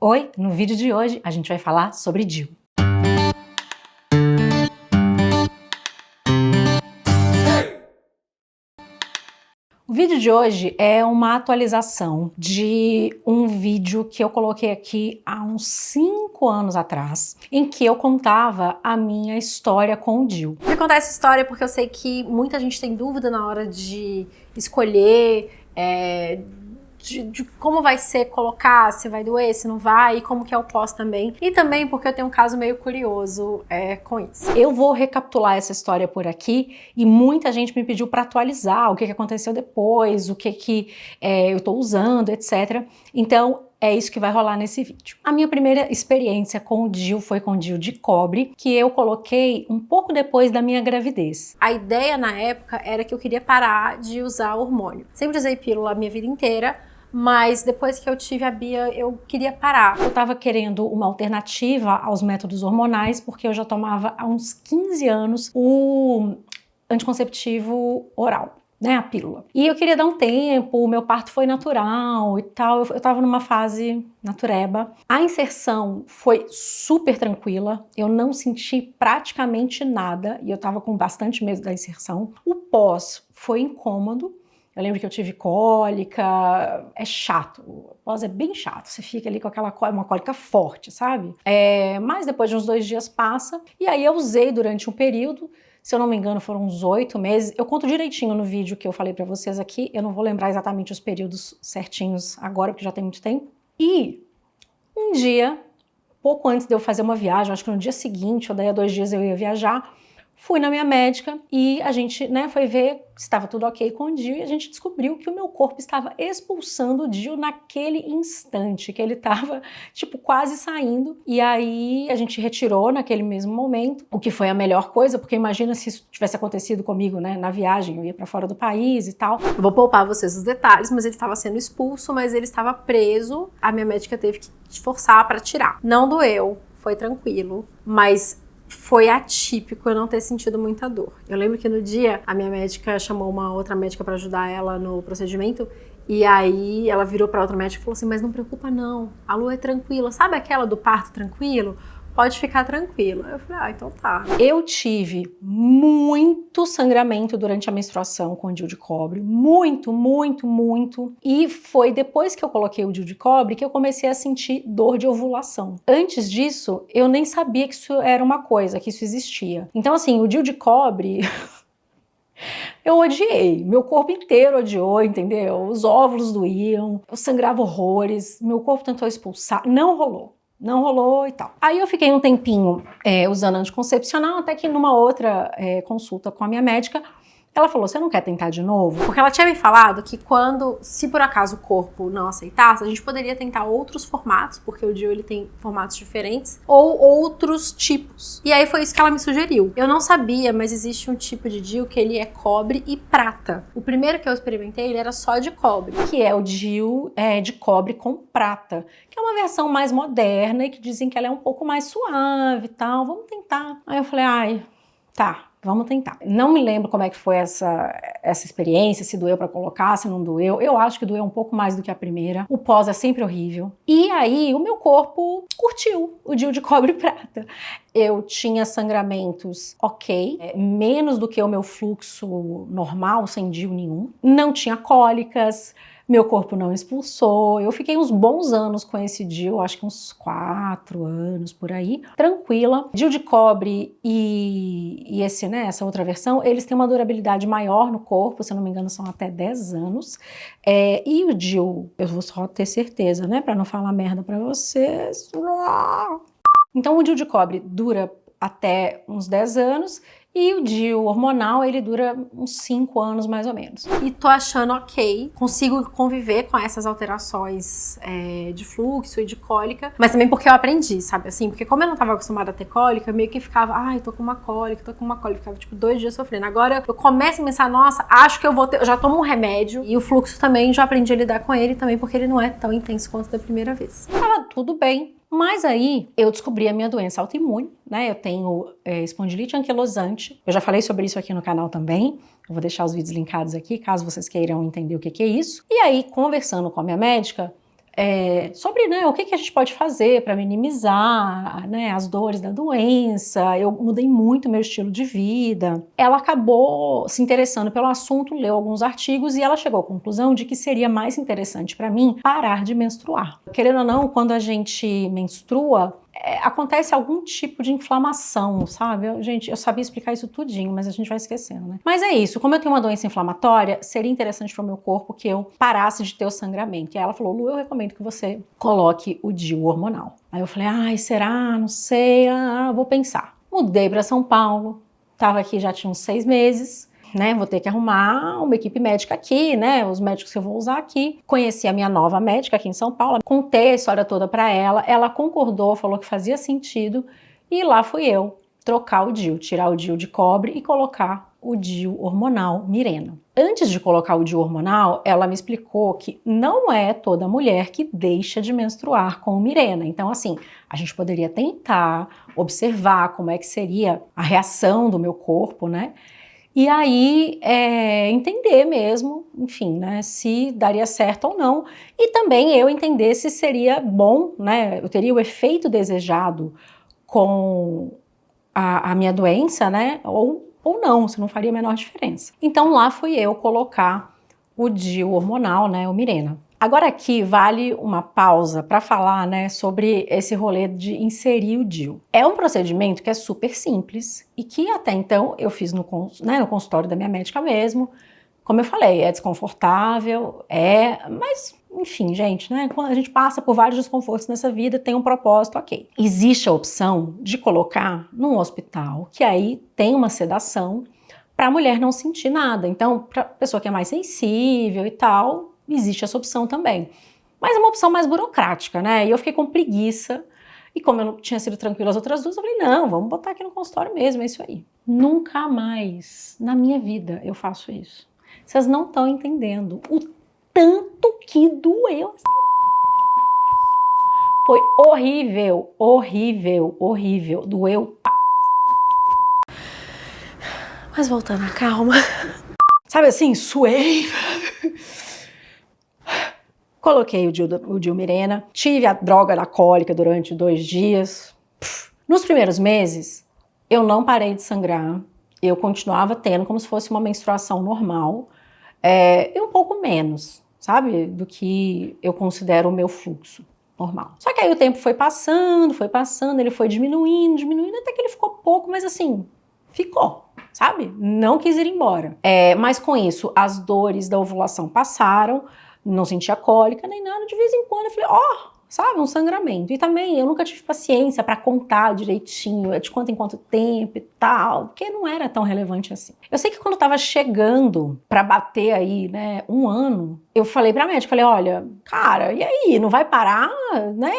Oi, no vídeo de hoje a gente vai falar sobre DIU. O vídeo de hoje é uma atualização de um vídeo que eu coloquei aqui há uns 5 anos atrás, em que eu contava a minha história com o DIU. Eu vou contar essa história porque eu sei que muita gente tem dúvida na hora de escolher de como vai ser colocar, se vai doer, se não vai, e como que é o pós também. E também porque eu tenho um caso meio curioso com isso. Eu vou recapitular essa história por aqui e muita gente me pediu para atualizar o que aconteceu depois, o que eu tô usando, etc. Então, é isso que vai rolar nesse vídeo. A minha primeira experiência com o DIU foi com o DIU de cobre, que eu coloquei um pouco depois da minha gravidez. A ideia na época era que eu queria parar de usar hormônio. Sempre usei pílula a minha vida inteira, mas depois que eu tive a Bia, eu queria parar. Eu tava querendo uma alternativa aos métodos hormonais, porque eu já tomava há uns 15 anos o anticonceptivo oral, né, a pílula. E eu queria dar um tempo, o meu parto foi natural e tal, eu tava numa fase natureba. A inserção foi super tranquila, eu não senti praticamente nada e eu tava com bastante medo da inserção. O pós foi incômodo. Eu lembro que eu tive cólica, é chato, o pós é bem chato, você fica ali com uma cólica forte, sabe? Mas depois de uns 2 dias passa, e aí eu usei durante um período, se eu não me engano foram uns 8 meses, eu conto direitinho no vídeo que eu falei pra vocês aqui, eu não vou lembrar exatamente os períodos certinhos agora, porque já tem muito tempo. E um dia, pouco antes de eu fazer uma viagem, acho que no dia seguinte, ou daí a 2 dias eu ia viajar, fui na minha médica e a gente, foi ver se estava tudo ok com o DIU e a gente descobriu que o meu corpo estava expulsando o DIU naquele instante, que ele estava, tipo, quase saindo. E aí a gente retirou naquele mesmo momento, o que foi a melhor coisa, porque imagina se isso tivesse acontecido comigo, na viagem, eu ia para fora do país e tal. Eu vou poupar vocês os detalhes, mas ele estava sendo expulso, mas ele estava preso. A minha médica teve que forçar para tirar. Não doeu, foi tranquilo, mas foi atípico eu não ter sentido muita dor. Eu lembro que no dia a minha médica chamou uma outra médica para ajudar ela no procedimento e aí ela virou para outra médica e falou assim, mas não preocupa não, a Lu é tranquila, sabe aquela do parto tranquilo? Pode ficar tranquila. Eu falei, então tá. Eu tive muito sangramento durante a menstruação com o DIU de cobre, muito, muito, muito. E foi depois que eu coloquei o DIU de cobre que eu comecei a sentir dor de ovulação. Antes disso, eu nem sabia que isso era uma coisa, que isso existia. Então assim, o DIU de cobre... eu odiei, meu corpo inteiro odiou, entendeu? Os óvulos doíam, eu sangrava horrores, meu corpo tentou expulsar, não rolou. Não rolou e tal. Aí eu fiquei um tempinho usando anticoncepcional, até que numa outra consulta com a minha médica, ela falou, você não quer tentar de novo? Porque ela tinha me falado que se por acaso o corpo não aceitasse, a gente poderia tentar outros formatos, porque o DIU ele tem formatos diferentes, ou outros tipos. E aí foi isso que ela me sugeriu. Eu não sabia, mas existe um tipo de DIU que ele é cobre e prata. O primeiro que eu experimentei, ele era só de cobre. Que é o DIU de cobre com prata, que é uma versão mais moderna e que dizem que ela é um pouco mais suave e tal, vamos tentar. Aí eu falei, tá. Vamos tentar. Não me lembro como é que foi essa experiência, se doeu pra colocar, se não doeu. Eu acho que doeu um pouco mais do que a primeira. O pós é sempre horrível. E aí o meu corpo curtiu o DIU de cobre e prata. Eu tinha sangramentos ok, menos do que o meu fluxo normal, sem DIU nenhum. Não tinha cólicas. Meu corpo não expulsou, eu fiquei uns bons anos com esse DIU, acho que uns 4 anos por aí, tranquila. DIU de cobre e essa outra versão, eles têm uma durabilidade maior no corpo, se eu não me engano são até 10 anos. E o DIU, eu vou só ter certeza, pra não falar merda pra vocês. Então o DIU de cobre dura até uns 10 anos, e o DIU hormonal, ele dura uns 5 anos mais ou menos. E tô achando ok, consigo conviver com essas alterações de fluxo e de cólica, mas também porque eu aprendi, sabe assim? Porque como eu não tava acostumada a ter cólica, eu meio que ficava, tô com uma cólica, ficava tipo 2 dias sofrendo. Agora eu começo a pensar, nossa, acho que eu já tomo um remédio, e o fluxo também, já aprendi a lidar com ele também, porque ele não é tão intenso quanto da primeira vez. Tava tudo bem. Mas aí eu descobri a minha doença autoimune, Eu tenho espondilite anquilosante. Eu já falei sobre isso aqui no canal também. Eu vou deixar os vídeos linkados aqui, caso vocês queiram entender o que é isso. E aí, conversando com a minha médica, sobre, né, o que a gente pode fazer para minimizar, né, as dores da doença. Eu mudei muito meu estilo de vida. Ela acabou se interessando pelo assunto, leu alguns artigos e ela chegou à conclusão de que seria mais interessante para mim parar de menstruar. Querendo ou não, quando a gente menstrua, acontece algum tipo de inflamação, sabe? Eu sabia explicar isso tudinho, mas a gente vai esquecendo, né? Mas é isso, como eu tenho uma doença inflamatória, seria interessante para o meu corpo que eu parasse de ter o sangramento. E aí ela falou, Lu, eu recomendo que você coloque o DIU hormonal. Aí eu falei, ai, será? Não sei, vou pensar. Mudei para São Paulo, tava aqui já tinha uns 6 meses, né, vou ter que arrumar uma equipe médica aqui, né, os médicos que eu vou usar aqui. Conheci a minha nova médica aqui em São Paulo, contei a história toda para ela, ela concordou, falou que fazia sentido e lá fui eu trocar o DIU, tirar o DIU de cobre e colocar o DIU hormonal Mirena. Antes de colocar o DIU hormonal, ela me explicou que não é toda mulher que deixa de menstruar com o Mirena. Então, assim, a gente poderia tentar observar como é que seria a reação do meu corpo, né? E aí, entender mesmo, enfim, né, se daria certo ou não. E também eu entender se seria bom, né, eu teria o efeito desejado com a minha doença, né, ou não, se não faria a menor diferença. Então lá fui eu colocar o DIU hormonal, né, o Mirena. Agora aqui vale uma pausa para falar, né, sobre esse rolê de inserir o DIU. É um procedimento que é super simples e que até então eu fiz no consultório da minha médica mesmo. Como eu falei, é desconfortável, mas enfim, gente, né, quando a gente passa por vários desconfortos nessa vida, tem um propósito, ok. Existe a opção de colocar num hospital, que aí tem uma sedação para a mulher não sentir nada. Então, para pessoa que é mais sensível e tal, existe essa opção também. Mas é uma opção mais burocrática, né? E eu fiquei com preguiça. E como eu não tinha sido tranquila as outras duas, eu falei, não, vamos botar aqui no consultório mesmo, é isso aí. Nunca mais na minha vida eu faço isso. Vocês não estão entendendo o tanto que doeu. Foi horrível, horrível, horrível. Doeu. Mas voltando à calma. Sabe assim, suei. Coloquei o DIU Mirena, tive a droga da cólica durante 2 dias. Nos primeiros meses, eu não parei de sangrar, eu continuava tendo como se fosse uma menstruação normal, e um pouco menos, sabe, do que eu considero o meu fluxo normal. Só que aí o tempo foi passando, ele foi diminuindo, até que ele ficou pouco, mas assim, ficou. Sabe? Não quis ir embora. Mas com isso, as dores da ovulação passaram, não sentia cólica nem nada. De vez em quando eu falei, sabe, um sangramento. E também eu nunca tive paciência para contar direitinho, de quanto em quanto tempo e tal, porque não era tão relevante assim. Eu sei que quando eu tava chegando para bater aí, né, 1 ano, eu falei pra médica, falei, olha, cara, e aí, não vai parar, né?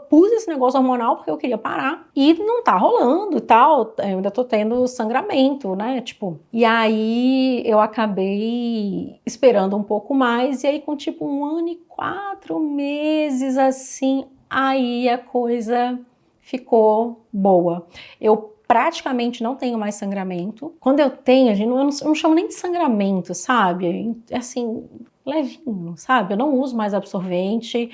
Pus esse negócio hormonal porque eu queria parar e não tá rolando e tal, eu ainda tô tendo sangramento, né, tipo. E aí eu acabei esperando um pouco mais e aí com tipo 1 ano e 4 meses, assim, aí a coisa ficou boa. Eu praticamente não tenho mais sangramento. Quando eu tenho, eu não chamo nem de sangramento, sabe? Assim, levinho, sabe? Eu não uso mais absorvente.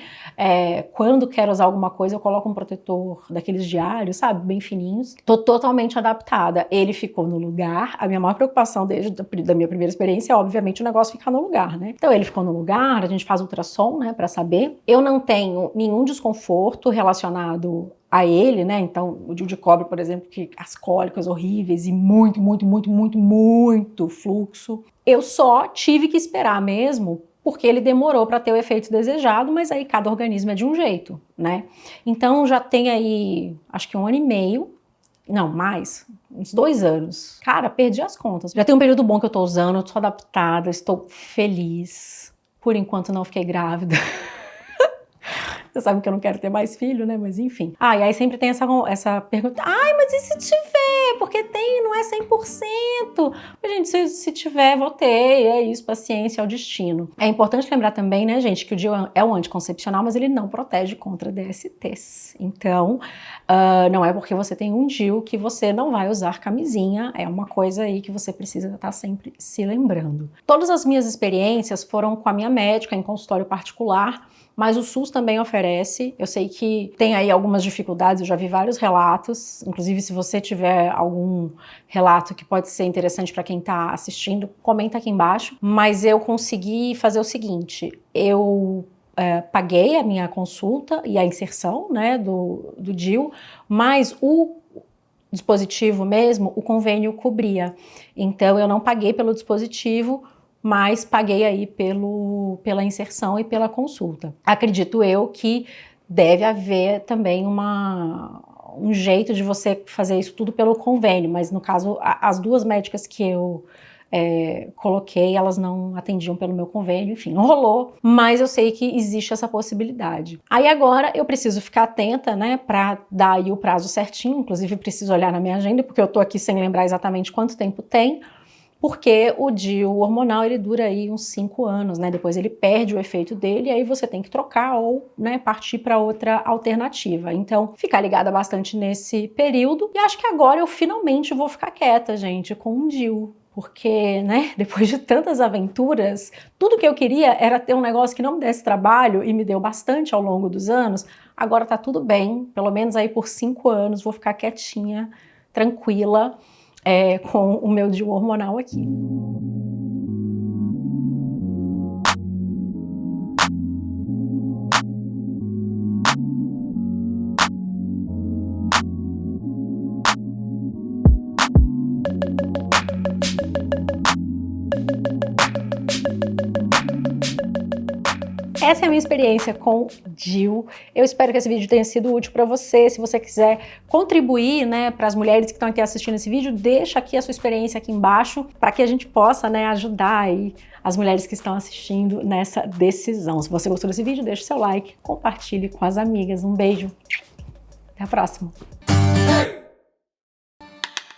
Quando quero usar alguma coisa, eu coloco um protetor daqueles diários, sabe? Bem fininhos. Tô totalmente adaptada. Ele ficou no lugar. A minha maior preocupação desde da minha primeira experiência é, obviamente, o negócio ficar no lugar, né? Então, ele ficou no lugar, a gente faz ultrassom, né, pra saber. Eu não tenho nenhum desconforto relacionado a ele, né? Então, o DIU de cobre, por exemplo, que as cólicas horríveis e muito fluxo. Eu só tive que esperar mesmo, porque ele demorou para ter o efeito desejado, mas aí cada organismo é de um jeito, né? Então, já tem aí, acho que 1 ano e meio, não, mais, uns 2 anos. Cara, perdi as contas. Já tem um período bom que eu tô usando, eu tô adaptada, estou feliz. Por enquanto não fiquei grávida. Você sabe que eu não quero ter mais filho, né? Mas enfim. E aí sempre tem essa pergunta. Mas e se tiver? Porque não é 100%. Mas, gente, se tiver, vou ter. É isso, paciência, é o destino. É importante lembrar também, né, gente, que o DIU é um anticoncepcional, mas ele não protege contra DSTs. Então, não é porque você tem um DIU que você não vai usar camisinha. É uma coisa aí que você precisa estar sempre se lembrando. Todas as minhas experiências foram com a minha médica em consultório particular. mas o SUS também oferece. Eu sei que tem aí algumas dificuldades, eu já vi vários relatos, inclusive se você tiver algum relato que pode ser interessante para quem está assistindo, comenta aqui embaixo. Mas eu consegui fazer o seguinte, eu paguei a minha consulta e a inserção, né, do DIU, mas o dispositivo mesmo, o convênio cobria. Então eu não paguei pelo dispositivo, mas paguei aí pela inserção e pela consulta. Acredito eu que deve haver também um jeito de você fazer isso tudo pelo convênio, mas no caso, as duas médicas que eu coloquei, elas não atendiam pelo meu convênio, enfim, não rolou, mas eu sei que existe essa possibilidade. Aí agora eu preciso ficar atenta, né, para dar aí o prazo certinho, inclusive preciso olhar na minha agenda, porque eu tô aqui sem lembrar exatamente quanto tempo tem, porque o DIU hormonal, ele dura aí uns 5 anos, né, depois ele perde o efeito dele, e aí você tem que trocar ou, né, partir para outra alternativa. Então, ficar ligada bastante nesse período, e acho que agora eu finalmente vou ficar quieta, gente, com um DIU. Porque, né, depois de tantas aventuras, tudo que eu queria era ter um negócio que não me desse trabalho e me deu bastante ao longo dos anos. Agora tá tudo bem, pelo menos aí por 5 anos vou ficar quietinha, tranquila, com o meu DIU hormonal aqui. Essa é a minha experiência com DIU. Eu espero que esse vídeo tenha sido útil para você. Se você quiser contribuir, né, para as mulheres que estão aqui assistindo esse vídeo, deixa aqui a sua experiência aqui embaixo para que a gente possa, né, ajudar aí as mulheres que estão assistindo nessa decisão. Se você gostou desse vídeo, deixa o seu like, compartilhe com as amigas. Um beijo. Até a próxima.